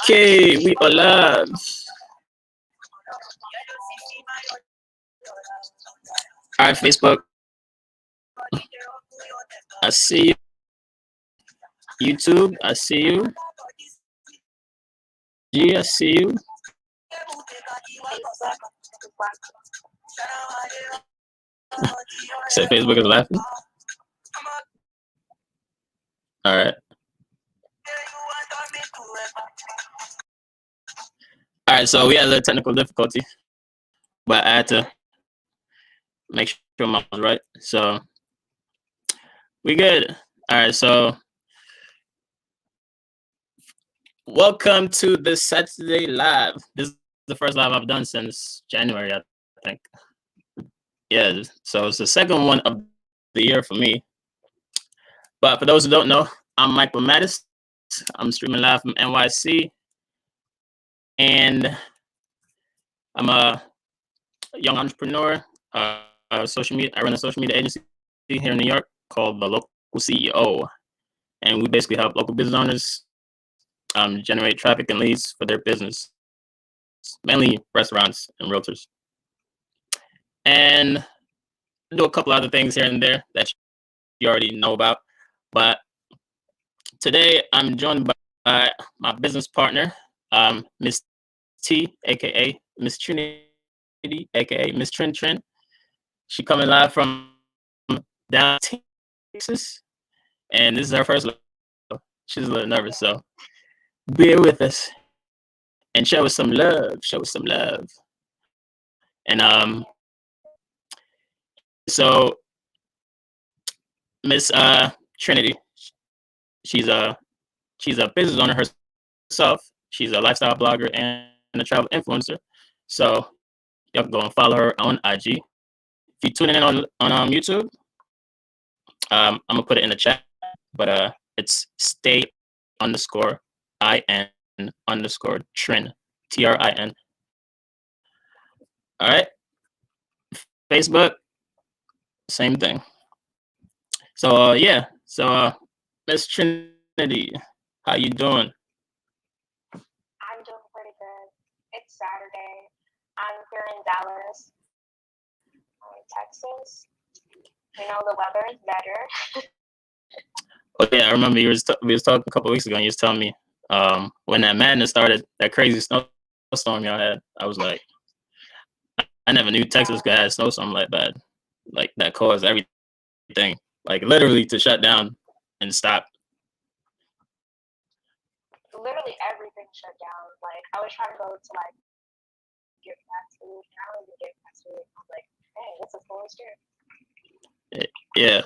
Okay, we are live. All right, Facebook. I see you. YouTube, I see you. G, I see you. Say Facebook is laughing. All right. All right, so we had a technical difficulty, but I had to make sure I was right. So we good. All right, so welcome to the Saturday live. This is the first live I've done since January, I think. Yeah, so it's the second one of the year for me. But for those who don't know, I'm Michael Mattis. I'm streaming live from NYC, and I'm a young entrepreneur. Social media. I run a social media agency here in New York called The Local CEO, and we basically help local business owners generate traffic and leads for their business, mainly restaurants and realtors. And do a couple other things here and there that you already know about. But today I'm joined by my business partner, Miss T, aka Miss Trinity, aka Miss Trin. She coming live from down Texas, and this is her first live. She's a little nervous, so bear with us and show us some love. Show us some love. And so Miss Trinity, she's a business owner herself. She's a lifestyle blogger and a travel influencer. So you can go and follow her on IG. If you tune in on YouTube, I'm gonna put it in the chat. But it's stay_in_Trin, TRIN. All right. Facebook, same thing. So yeah. So Miss Trinity, how you doing? I'm doing pretty good. It's Saturday. I'm here in Dallas, Texas. You know, the weather is better. Oh yeah, I remember we was talking a couple of weeks ago, and you was telling me when that madness started, that crazy snowstorm y'all had. I was like, I never knew Texas could have snowstorm like that. Like that caused everything, like literally to shut down and stop. Literally everything shut down. Like I was trying to go to like get fast food, and I don't even get fast food. I was like, hey, this is forest here. Yeah,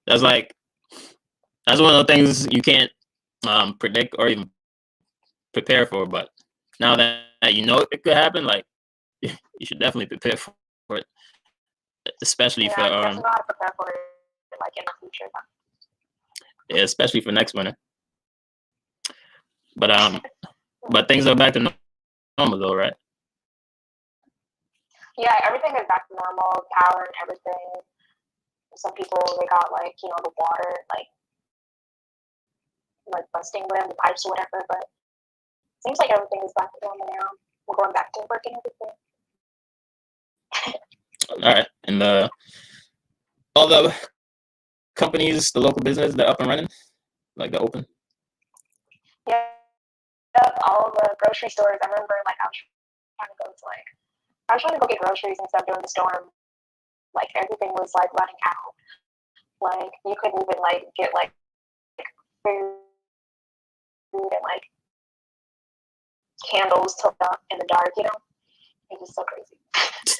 that's one of the things you can't predict or even prepare for. But now that you know it could happen, like you should definitely prepare for it, especially for I know how to prepare for it, like in the future. Yeah, especially for next winter. But things are back to normal though, right? Yeah, everything is back to normal, power and everything. Some people, they got like, you know, the water like busting within the pipes or whatever, but it seems like everything is back to normal now. We're going back to work and everything. All right, and all the companies, the local business, they're up and running, like they're open. Yeah, all the grocery stores. I remember, like, I was trying to go get groceries and stuff during the storm. Like everything was like running out. Like you couldn't even like get like food and like candles till in the dark. You know, it was so crazy.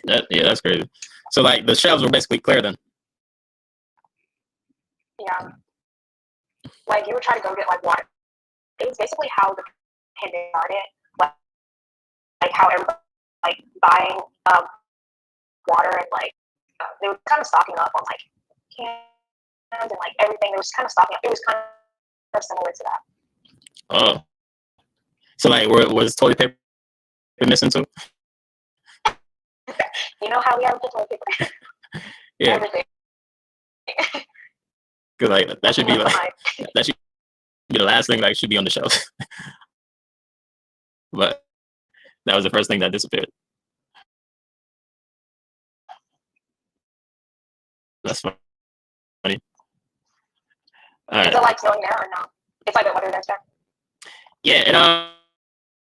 That's crazy. So like the shelves were basically clear then. Yeah. Like you were trying to go get like water. It was basically how the pandemic started. Like how everybody like buying water and like they were kind of stocking up on like cans and like everything. They were just kind of stocking up. It was kind of similar to that. Oh, so like, was toilet paper missing too? You know how we have the toilet paper. Yeah, Everything. because like that should be like that should be the last thing that should be on the shelf. But that was the first thing that disappeared. That's funny. All Is right. it like snowing there or no? It's like the weather there. Yeah,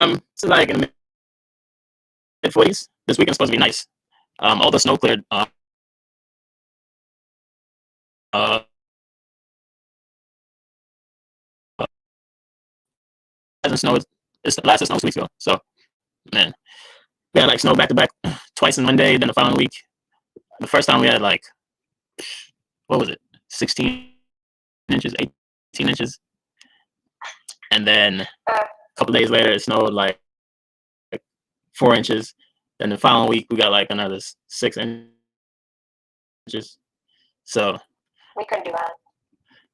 and it's like in the mid-40s. This weekend's supposed to be nice. All the snow cleared. Uh, hasn't snowed. It's the last of snow 2 weeks ago. So, man, we had like snow back to back twice in one day. Then the following week, the first time we had like, what was it, 16 inches, 18 inches, and then a couple days later it snowed like 4 inches. Then the following week we got like another 6 inches. So we couldn't do that.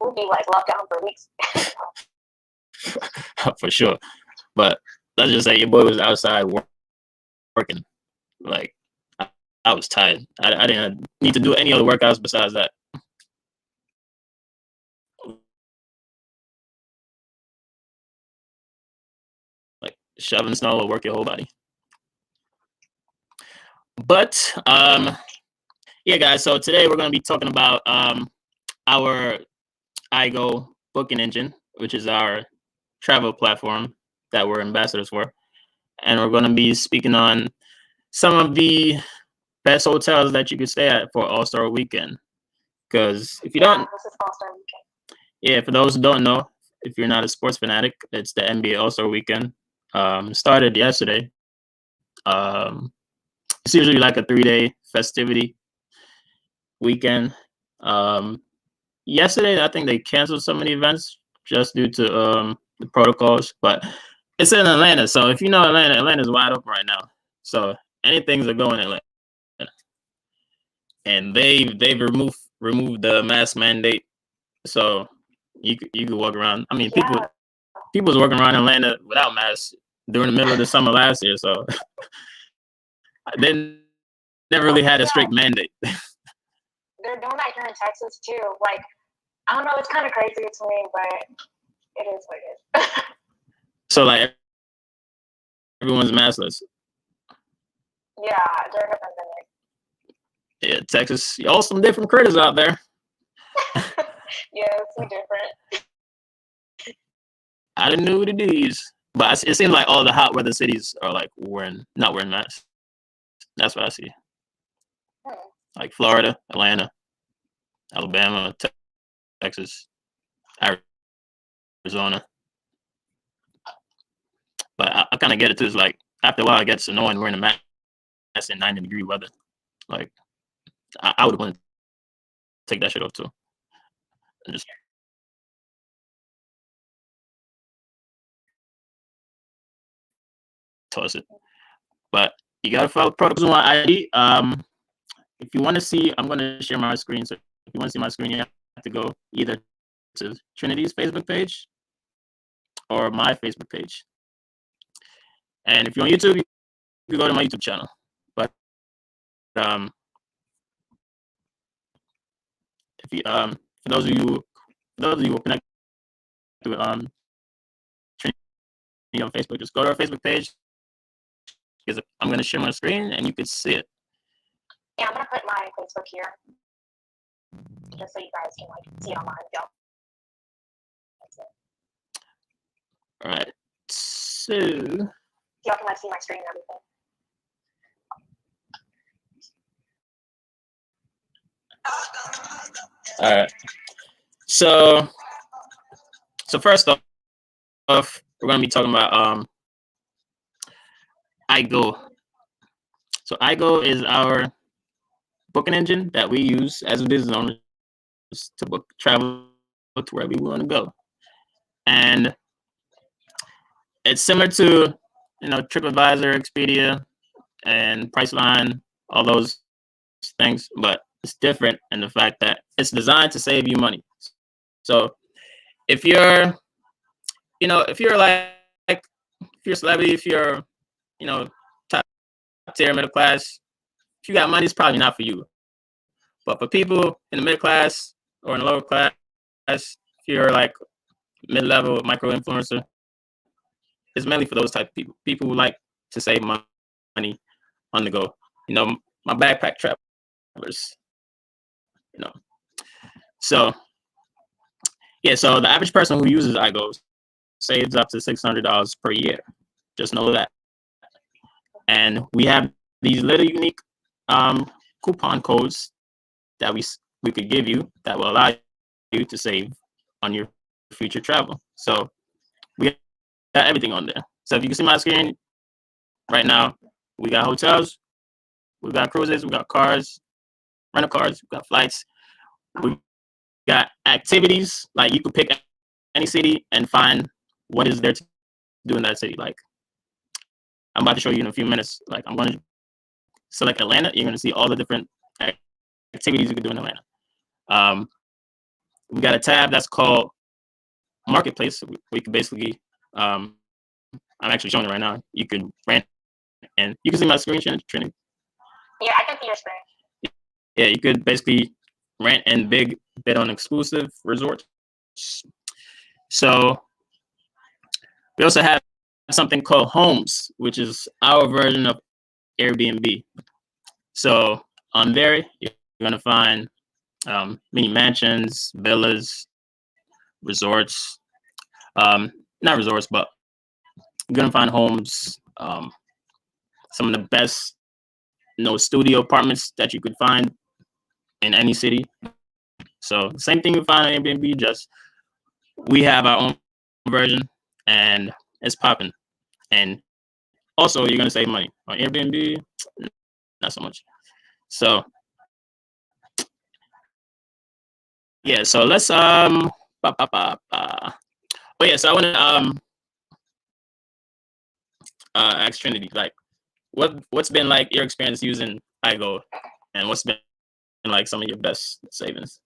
We'd be like locked down for weeks. for sure. But let's just say your boy was outside working. Like I was tired. I didn't need to do any other workouts besides that. Like shoveling snow will work your whole body. But yeah, guys. So today we're gonna be talking about our iGo booking engine, which is our travel platform that we're ambassadors for, and we're gonna be speaking on some of the best hotels that you could stay at for All-Star Weekend. Because if you don't, this is All-Star Weekend. Yeah, for those who don't know, if you're not a sports fanatic, it's the NBA All-Star Weekend. Started yesterday. It's usually like a 3-day festivity weekend. Yesterday, I think they canceled some of the events just due to the protocols, but it's in Atlanta. So if you know Atlanta, Atlanta's wide open right now. So anything's a go in Atlanta. And they've removed the mask mandate. So you could walk around. I mean, people was walking around Atlanta without masks during the middle of the summer last year. So they never really had a strict mandate. They're doing that here in Texas too. Like, I don't know, it's kind of crazy to me, but it is what it is. So like everyone's maskless. Yeah, during the pandemic. Yeah, Texas, y'all some different critters out there. Yeah, it's so different. I didn't know what it is, but it seems like all the hot weather cities are like not wearing masks. That's what I see. Like Florida, Atlanta, Alabama, Texas, Arizona. But I kind of get it too. It's like after a while, it gets annoying wearing a mask in 90-degree weather. Like I would want to take that shit off too. And just toss it. But you gotta follow protocols on ID. If you want to see, I'm gonna share my screen. So if you want to see my screen, you have to go either to Trinity's Facebook page or my Facebook page. And if you're on YouTube, you can go to my YouTube channel. But if you for those of you who are connected to Trinity on Facebook, just go to our Facebook page because I'm gonna share my screen and you can see it. Yeah, I'm gonna put my Facebook here just so you guys can like see it online. Yeah. All right. So y'all can like see my screen and everything. All right. So first off, we're gonna be talking about iGo. So iGo is our booking engine that we use as a business owner to book travel to wherever we want to go, and it's similar to TripAdvisor, Expedia, and Priceline, all those things, but it's different in the fact that it's designed to save you money. So if you're, if you're if you're a celebrity, if you're, top tier middle class, if you got money, it's probably not for you. But for people in the middle class or in the lower class, if you're like mid-level micro influencer, it's mainly for those type of people. People who like to save money on the go. My backpack travelers. So yeah, so the average person who uses iGo saves up to $600 per year. Just know that. And we have these little unique coupon codes that we could give you that will allow you to save on your future travel. So we got everything on there. So if you can see my screen right now, we got hotels, we got cruises, we got cars, rental cars, we got flights, we got activities. Like you could pick any city and find what is there to do in that city. Like I'm about to show you in a few minutes. Like I'm going to select Atlanta. You're going to see all the different activities you can do in Atlanta. We got a tab that's called Marketplace. We can basically, I'm actually showing it right now. You can rent, and you can see my screen, Trinity. Yeah, I can see your screen. Yeah, you could basically rent and bid on exclusive resorts. So we also have something called Homes, which is our version of Airbnb. So on there, you're going to find mini mansions, villas, resorts. Not resorts, but you're going to find homes, some of the best studio apartments that you could find in any city. So same thing you find on Airbnb, just we have our own version and it's popping. And also you're gonna save money on Airbnb, not so much. So yeah, so let's oh yeah, so I wanna ask Trinity, like what's been like your experience using iGo, and what's been like some of your best savings?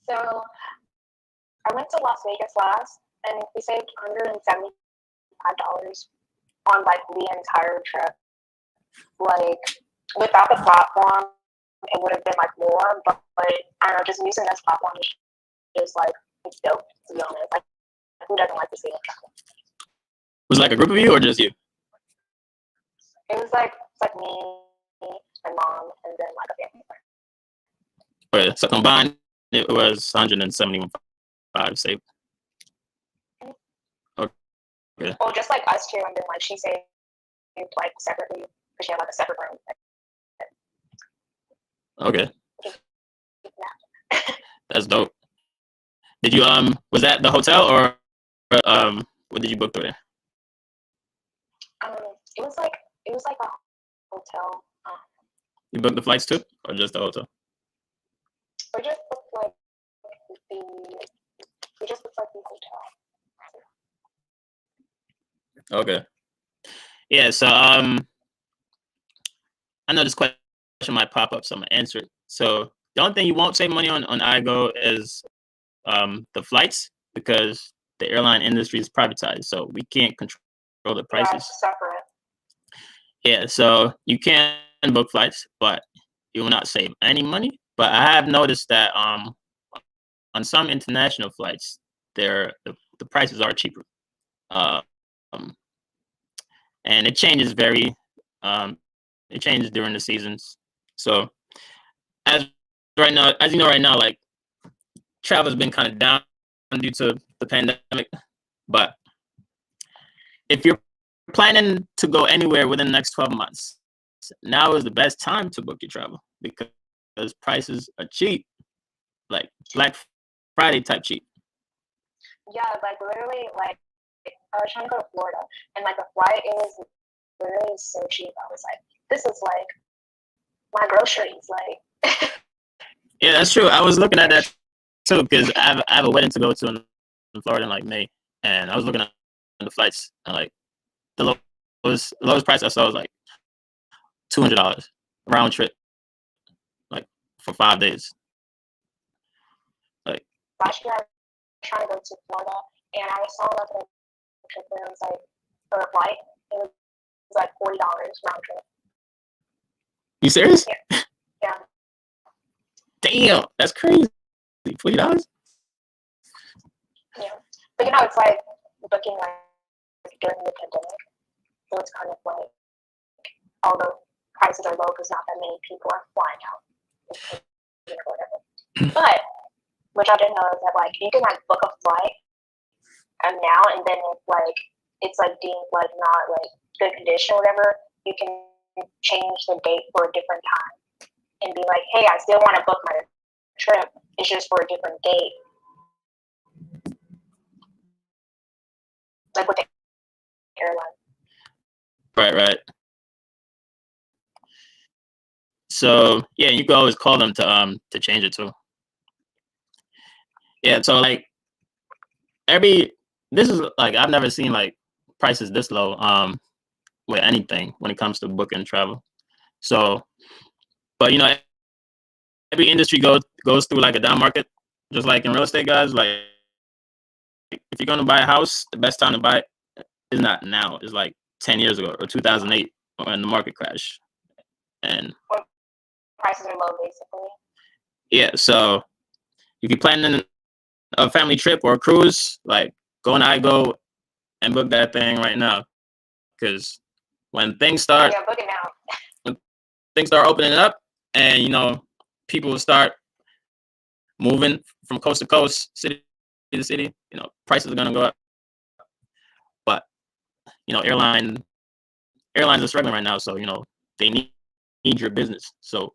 So I went to Las Vegas last, and we saved $175 on like the entire trip. Like without the platform, it would have been like more, but I don't know, just using this platform is like it's dope, to be honest. Like who doesn't like to see it travel? Was it like a group of you or just you? It was like me, my mom, and then like a family member. So combined, it was 175 saved. Okay. Well, just like us two, and then like she saved like separately because she had like a separate room. Okay. That's dope. Did you was that the hotel or what did you book through there? It was like a hotel. You booked the flights too, or just the hotel? We just booked like the hotel. Okay. Yeah. So I know this question might pop up, so I'm gonna answer it. So the only thing you won't save money on iGo is the flights, because the airline industry is privatized, so we can't control the prices. Yeah, it's separate. Yeah, so you can book flights, but you will not save any money. But I have noticed that on some international flights, the prices are cheaper, and it changes it changes during the seasons. So as you know right now, like travel has been kind of down due to the pandemic. But if you're planning to go anywhere within the next 12 months, now is the best time to book your travel because prices are cheap, like Black Friday type cheap. Yeah, like literally, like I was trying to go to Florida, and like the flight is literally so cheap. I was like, this is like my groceries, like. Yeah, that's true. I was looking at that too because I have a wedding to go to in Florida in like May, and I was looking at the flights, and like the lowest price I saw was like $200 round trip, like for 5 days. Like last year I was trying to go to Florida, and I saw like a trip where it was like for a flight, it was like $40 round trip. you serious? Yeah. Damn, that's crazy. $40. Yeah, but you know, it's like booking like during the pandemic, so it's kind of like all the prices are low because not that many people are flying out, or whatever. But which I didn't know is that like you can like book a flight and now and then it's like deemed like not like good condition or whatever, you can change the date for a different time and be like, hey, I still want to book my trip. It's just for a different date. Like with the airline. Right. So yeah, you can always call them to change it too. Yeah, so like this is like I've never seen like prices this low with anything when it comes to booking travel. So, but you know, every industry goes through like a down market, just like in real estate, guys. Like if you're gonna buy a house, the best time to buy it is not now. It's like 10 years ago or 2008 when the market crashed. And when prices are low, basically. Yeah, so if you're planning a family trip or a cruise, like go on iGo and book that thing right now, because when things start, book it now. When things start opening up, and you know people start moving from coast to coast, city to city, you know prices are gonna go up. But you know airlines are struggling right now, so you know they need your business. So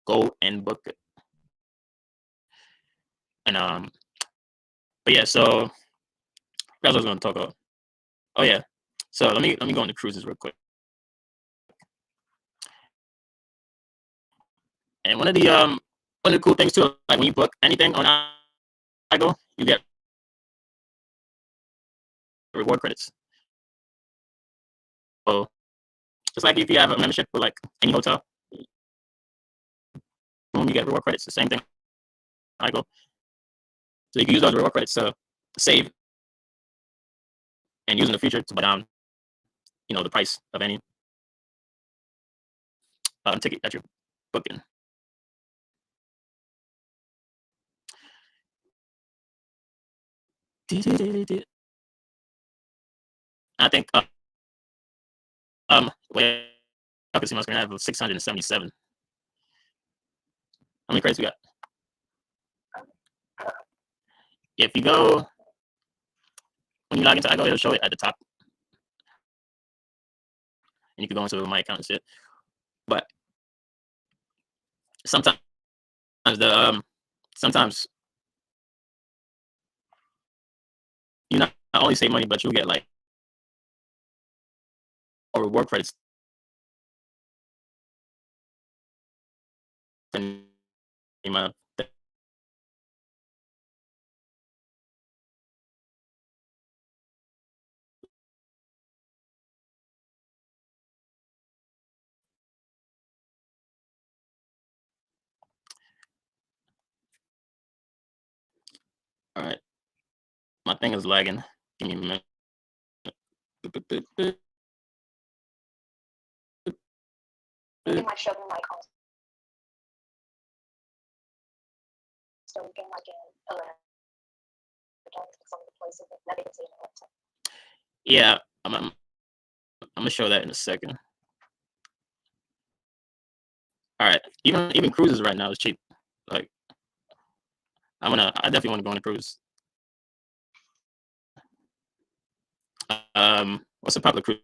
go and book it. And but yeah, so that's what I was gonna talk about. Oh yeah, so let me go into cruises real quick. And one of the cool things too, like when you book anything on iGo, you get reward credits. So it's like if you have a membership with like any hotel, boom, you get reward credits. The same thing iGo. So you can use those reward credits to save and use in the future to buy down, you know, the price of any ticket that you're booking. I think wait, I can see my screen. I have 677. How many credits we got? If you go when you log into iGo, it'll show it at the top, and you can go into my account and see it. But sometimes sometimes you not only save money, but you'll get like reward credits. All right, my thing is lagging. Give me a minute. You might show them like so we can like some of the places that they can see on the website. Yeah, I'm gonna show that in a second. All right, even cruises right now is cheap. Like I definitely want to go on a cruise. What's a popular cruise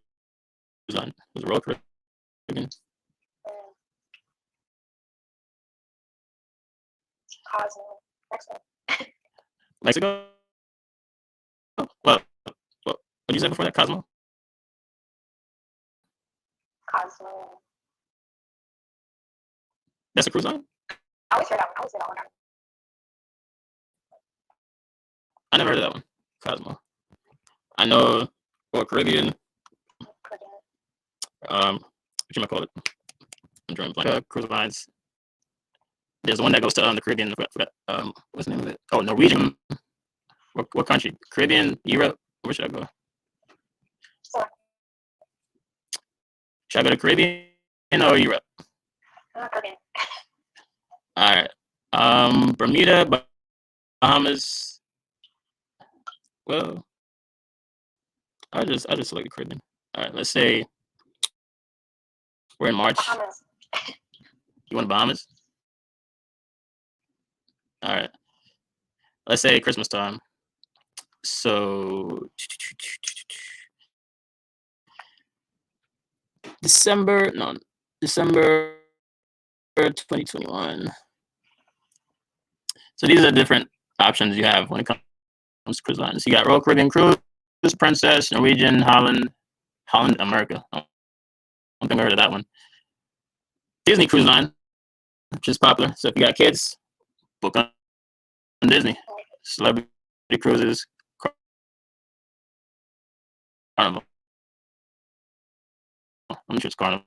line? Was it Royal Caribbean? Cosmo, Mexico. Mexico? What did you say before that? Cosmo? Cosmo. That's a cruise line? I always hear that one. I always hear that one. I never heard of that one. Cosmo. I know Royal Caribbean. what you call it? I'm drawing blank. Cruise lines. There's one that goes to the Caribbean. What's the name of it? Oh, Norwegian. What country? Caribbean, Europe. Where should I go? So, Should I go to Caribbean or Europe? Caribbean. All right. Bermuda, Bahamas. Well, I just select the Caribbean. All right. Let's say we're in March. Bahamas. You want Bahamas? All right. Let's say Christmas time. So December 2021. So these are different options you have when it comes to cruise lines. You got Royal Caribbean Cruise, Princess, Norwegian, Holland America. I don't think I heard of that one. Disney Cruise Line, which is popular. So if you got kids, book on Disney. Celebrity Cruises, Carnival. I'm sure it's Carnival.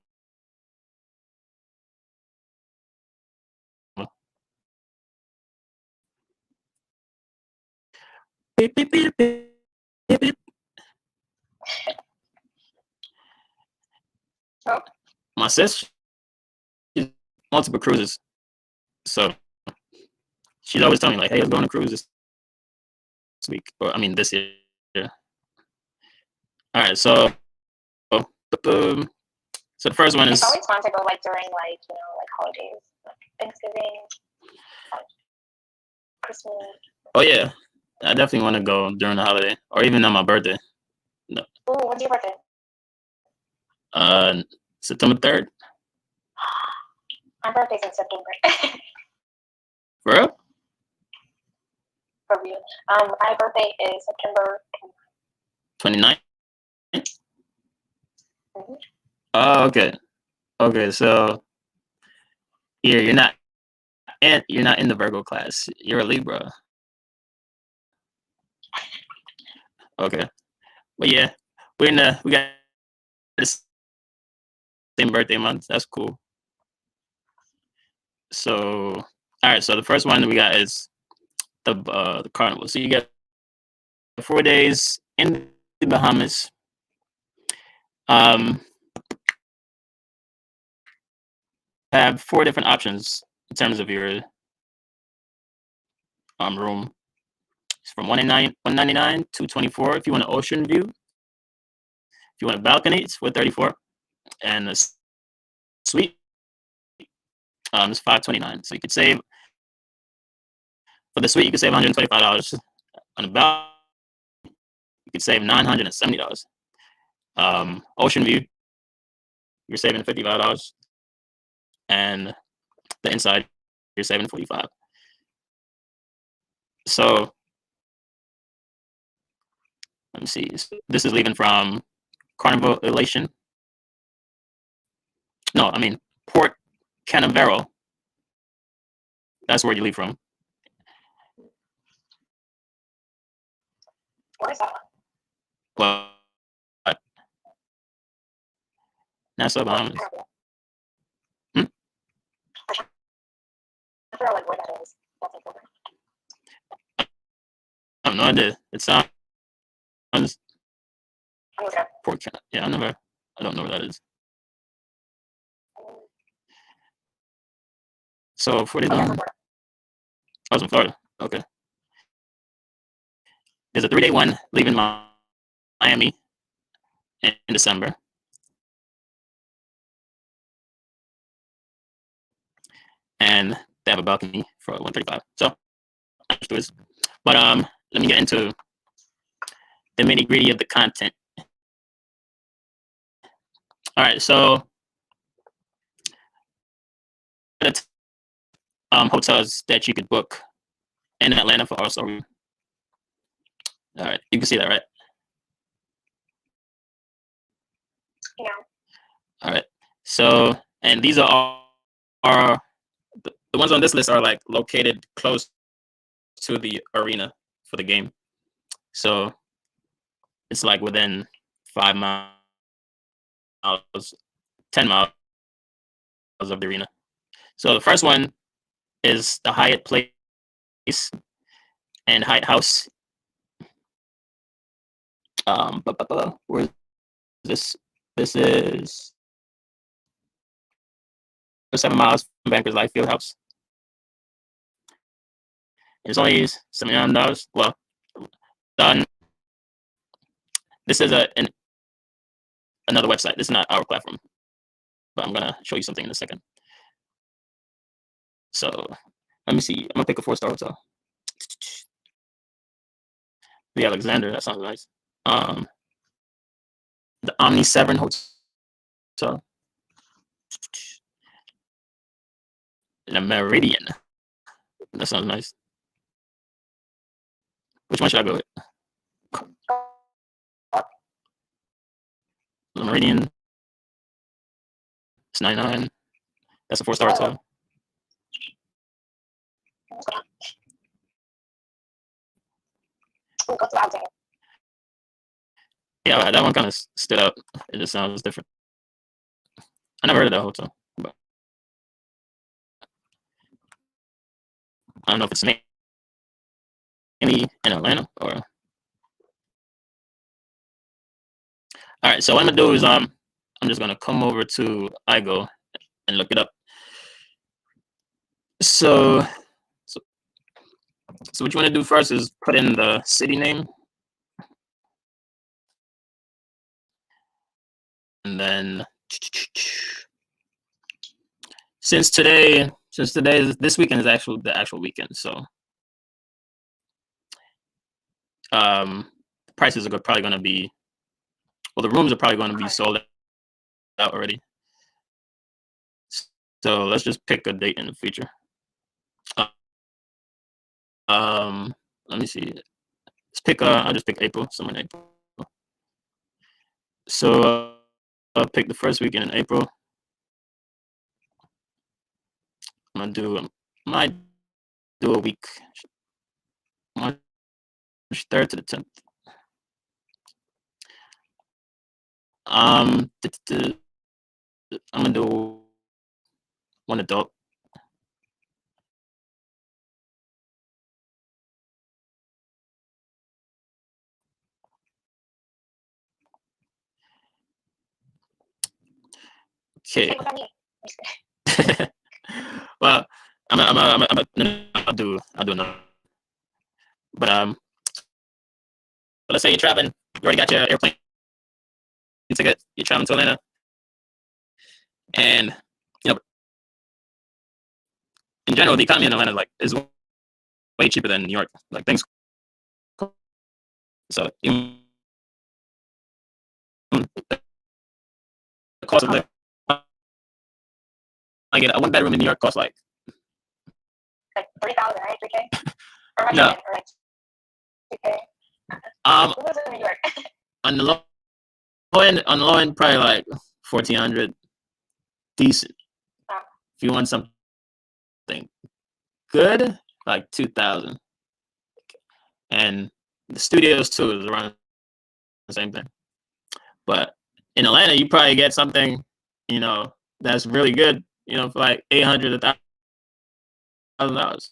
Beep, beep, beep, beep, beep. Oh. My sis, she's multiple cruises. So she's always telling me, like, hey, let's go on a cruise this week. Or, I mean, this year. All right, so the first one is. It's always fun to go like during like like holidays, like Thanksgiving, Christmas. Oh yeah, I definitely want to go during the holiday or even on my birthday. No. Oh, when's your birthday? September 3rd. My birthday's in September. For real? For real. My birthday is September 29th. Mm-hmm. Oh, okay. Okay, so here you're not in the Virgo class. You're a Libra. Okay, but yeah, we got the same birthday month. That's cool. So all right, so the first one we got is the Carnival. So you get 4 days in the Bahamas. Have 4 different options in terms of your room. It's from $199 to $224 if you want an ocean view. If you want a balcony, it's $434, and a suite is $529. So you could save for the suite. You could save $125 on a balcony. You could save $970. Ocean view, you're saving $55, and the inside you're saving $45. So let me see. This is leaving from Carnival Elation. No, I mean Port Canaveral. That's where you leave from. What is that Well, Nassau, Bahamas. I feel like where that is. That's important. I have no idea. It sounds Port Can. Yeah, I don't know where that is. So $40. I was in Florida. Okay. There's a 3-day one leaving Miami in December. And they have a balcony for $135. So but let me get into the nitty gritty of the content. All right, so hotels that you could book in Atlanta for also. All right, you can see that, right? Yeah. All right. So, and these are the ones on this list are like located close to the arena for the game. So it's like within 5 miles 10 miles of the arena. So the first one is the Hyatt Place and Hyatt House. Where is this? This is 7 miles from Bankers Life Field House. It's only $79. Well, done. This is another website. This is not our platform, but I'm gonna show you something in a second. So let me see. I'm gonna pick a 4-star hotel. The Alexander. That sounds nice. The Omni 7 Hotel. The Meridian. That sounds nice. Which one should I go with? The Meridian. It's 99. That's a 4-star hotel. Yeah, that one kind of stood out. It just sounds different. I never heard of that hotel, but I don't know if it's mainly in Atlanta or. All right, so what I'm gonna do is I'm just gonna come over to iGo and look it up. So what you want to do first is put in the city name, and then since this weekend is the actual weekend, so prices are probably going to be, well, the rooms are probably going to be sold out already. So let's just pick a date in the future. Let me see. I'll just pick April, somewhere in April. So I'll pick the first weekend in April. Might do a week, March 3rd to the 10th. I'm gonna do one adult. Okay. Well, I'll do another. But let's say you're traveling. You already got your airplane ticket. You're traveling to Atlanta, and in general, the economy in Atlanta is way cheaper than New York. Like things. So the cost of living. I get a 1-bedroom in New York costs like 3,000, right? 3K. Or no. Or like 2K. What was it in New York? on the low end, probably like 1,400. Decent. If you want something good, like 2,000. And the studios too is around the same thing. But in Atlanta, you probably get something, that's really good, for like $800 to $1,000.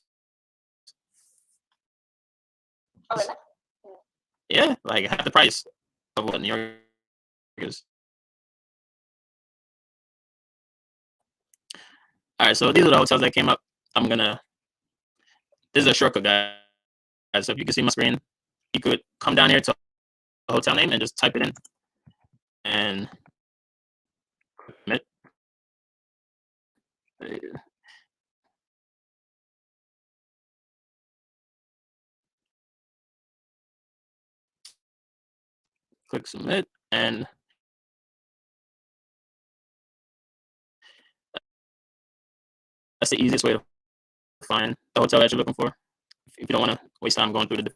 Yeah, like half the price of what New York is. All right, so these are the hotels that came up. This is a shortcut, guys. So if you can see my screen, you could come down here to the hotel name and just type it in and submit. Click submit, and that's the easiest way to find the hotel that you're looking for if you don't want to waste time going through the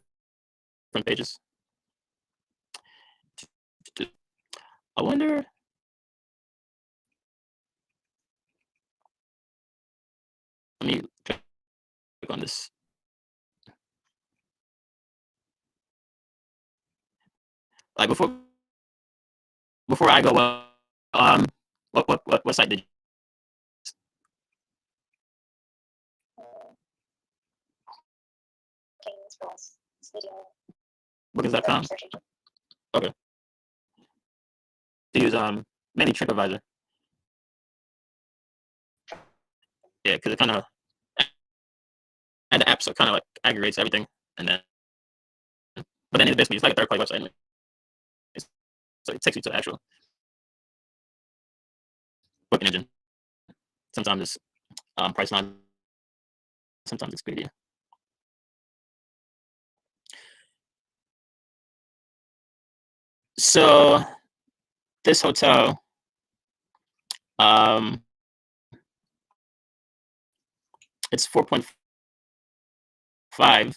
different pages. I wonder. Let me click on this. Like before I go, What site did you? King's Plus Studio. Bookings.com. Search engine. Okay. To use maybe TripAdvisor. Yeah, because it kind of and the app so kind of like aggregates everything, and then but then basically it's like a third party website anyway. So it takes you to the actual booking engine. Sometimes it's Priceline, sometimes Expedia. So this hotel, it's 4.5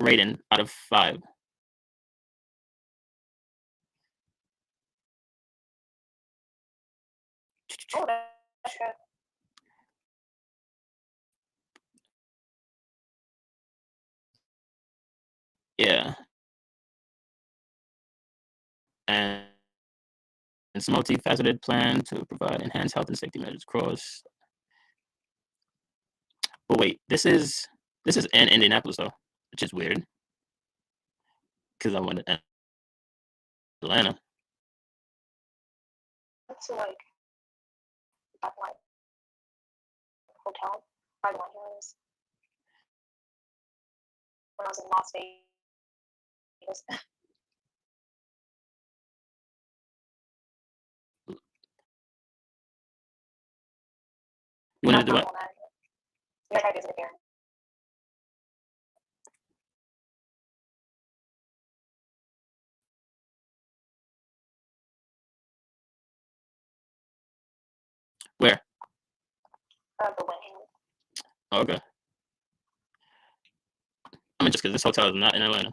rating out of 5. Oh, that's good. Yeah, and it's a multifaceted plan to provide enhanced health and safety measures across. But wait, this is in Indianapolis though, which is weird because I went to Atlanta. That's like that like hotel. I don't know when I was in Las Vegas. You wanted to do what? Yeah, I visited there. Where? The wedding. Oh, okay. I mean, just because this hotel is not in Atlanta,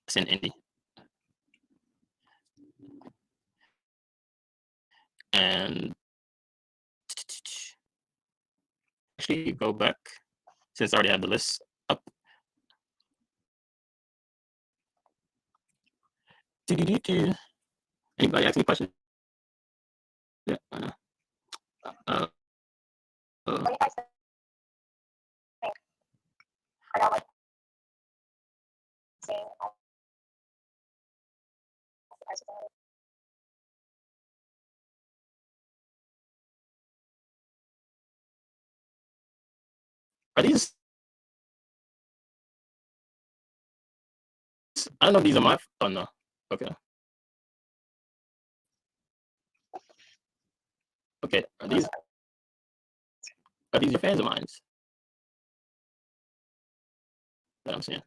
it's in Indy. And actually, go back since I already have the list up. Anybody ask me a question? Yeah. What do you guys think? I got like seeing all the prices on it. Are these? I don't know if these are my. Oh no. Okay. Okay. Are these your fans of mine that I'm seeing?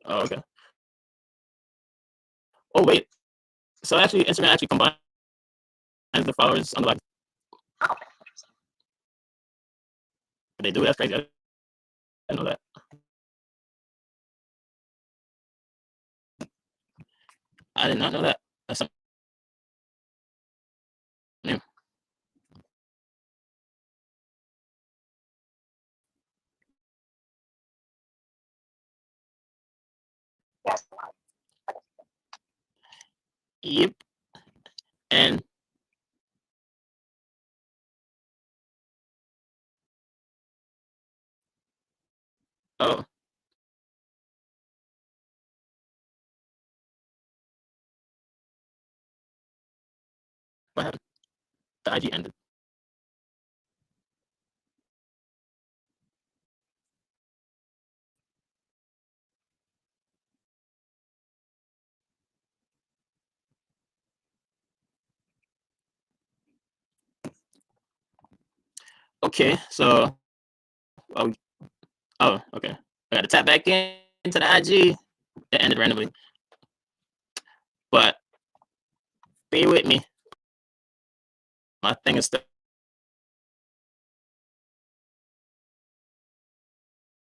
Oh, okay. Oh wait. So actually, Instagram actually combines the followers on the like. They do. That's crazy. I didn't know that. I did not know that. That's something new. Yes. Yep. And oh, what happened? The IG ended. Okay, so oh, oh, okay. I got to tap back in into the IG. It ended randomly, but bear with me. My thing is still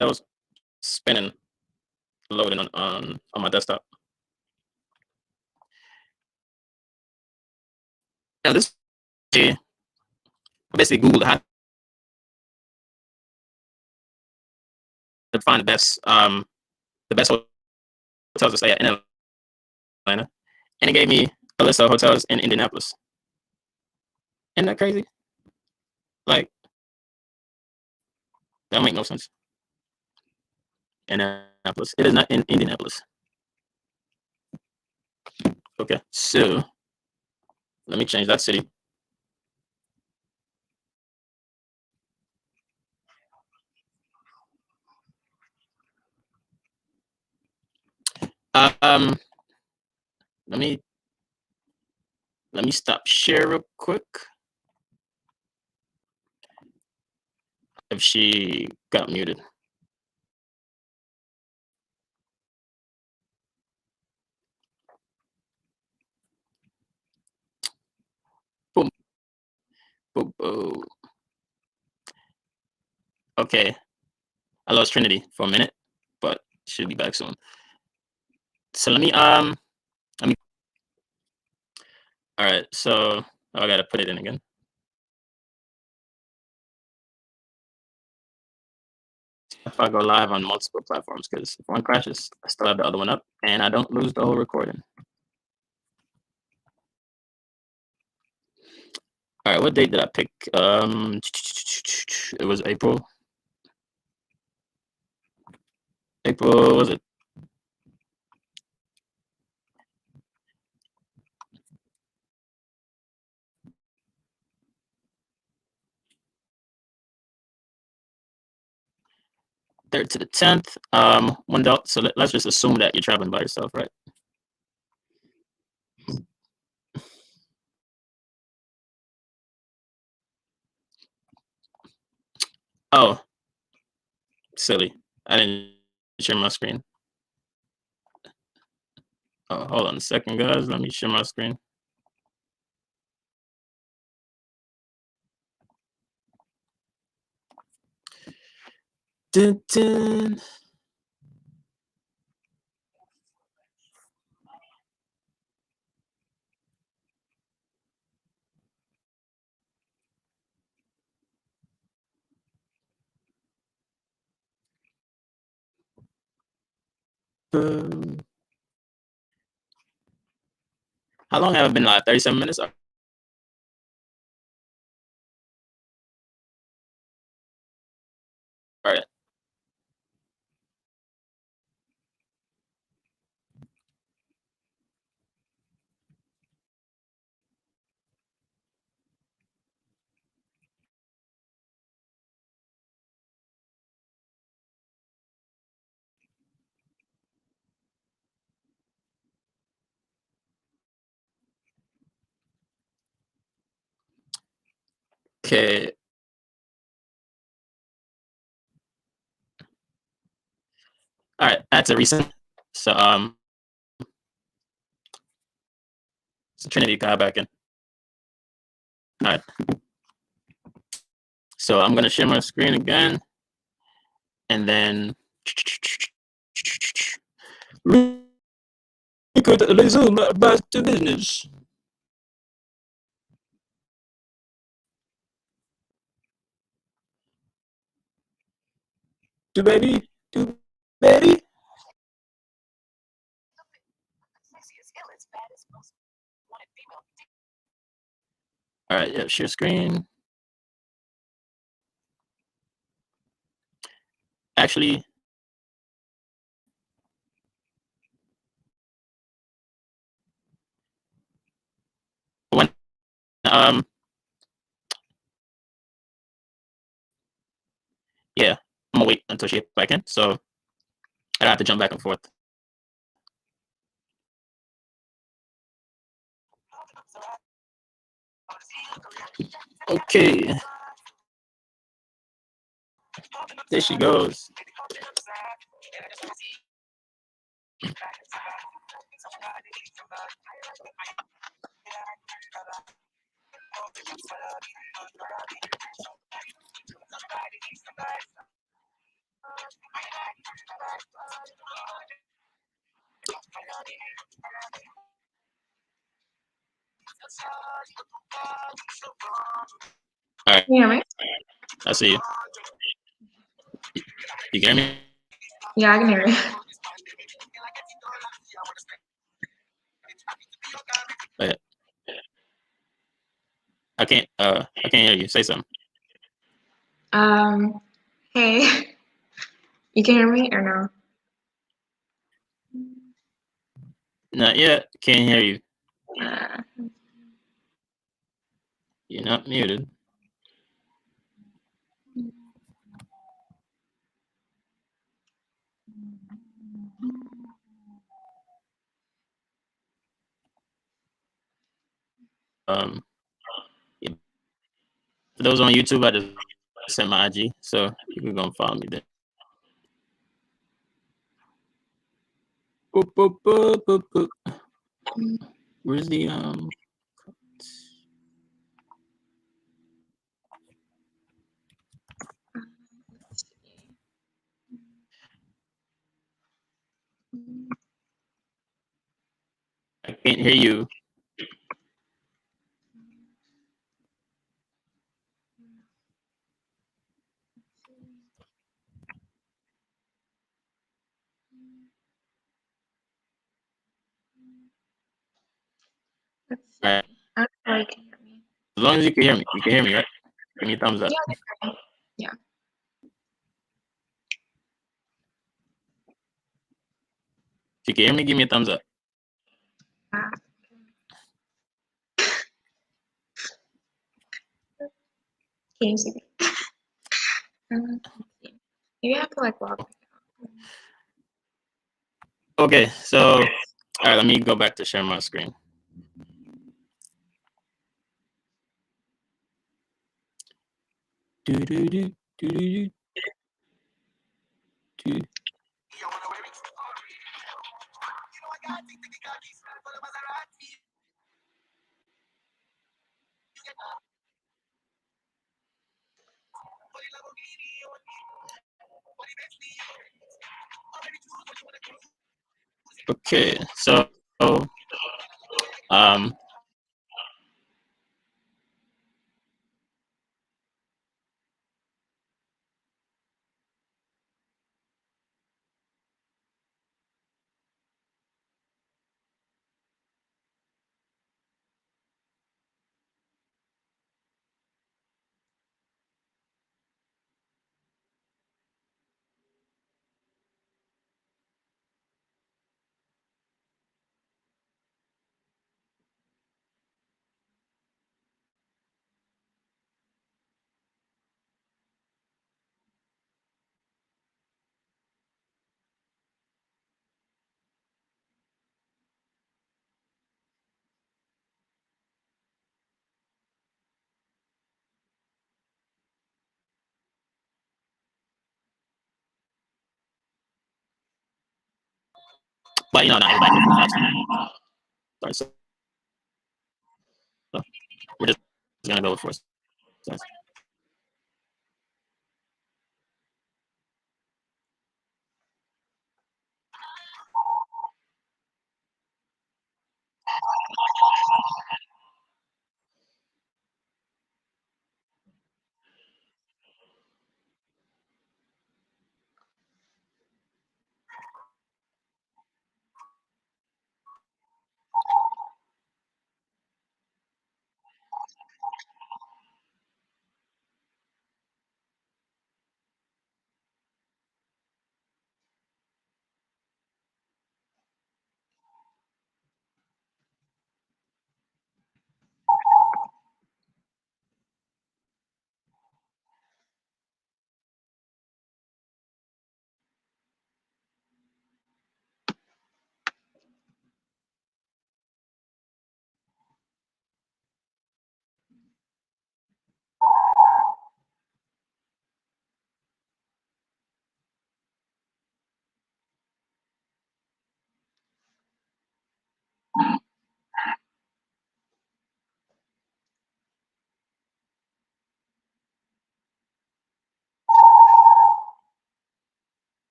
that was spinning, loading on my desktop. Now this basically Googled how find the best hotels to stay at in Atlanta, and it gave me a list of hotels in Indianapolis. Isn't that crazy? Like, that don't make no sense. Indianapolis. It is not in Indianapolis. Okay, so let me change that city. Um, let me stop share real quick. If she got muted. Boom. Boom. Boom. Okay. I lost Trinity for a minute, but she'll be back soon. So let me all right, so I gotta put it in again. If I go live on multiple platforms, because if one crashes, I still have the other one up and I don't lose the whole recording. All right, what date did I pick? It was April. April, was it? Third to the 10th. So let's just assume that you're traveling by yourself, right? Oh, silly. I didn't share my screen. Oh, hold on a second, guys. Let me share my screen. Dun, dun. How long have I been live? 37 minutes? All right. Okay. All right. That's a recent. So so Trinity got back in. All right. So I'm gonna share my screen again, and then record resume back to business. Do baby. All right. Yeah. Share screen. Actually, when yeah, I'm gonna wait until she gets back in. So I don't have to jump back and forth. Okay. There she goes. All right. Can you hear me? I see you. You can hear me? Yeah, I can hear you. But I can't hear you. Say something. Hey, you can hear me or no? Not yet. Can't hear you. Uh, You're not muted. Yeah. For those on YouTube, I just sent my IG, so you can go and follow me there. Boop, boop, boop, boop, boop. Where's the I can't hear you. let's see. All right. I don't know you can hear me. As long as you can hear me, right? Give me a thumbs up. Yeah, I can hear me. Yeah. If you can hear me, give me a thumbs up. Uh, can you see me? Let's see. Maybe I have to like log back out. Okay, so all right, let me go back to share my screen. Do do do do do do. Okay, so um but not everybody can watch. Sorry, so we're just gonna go with 4 cents.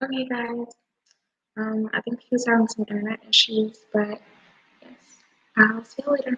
Okay, guys. I think he was having some internet issues, but yes, I'll see you later.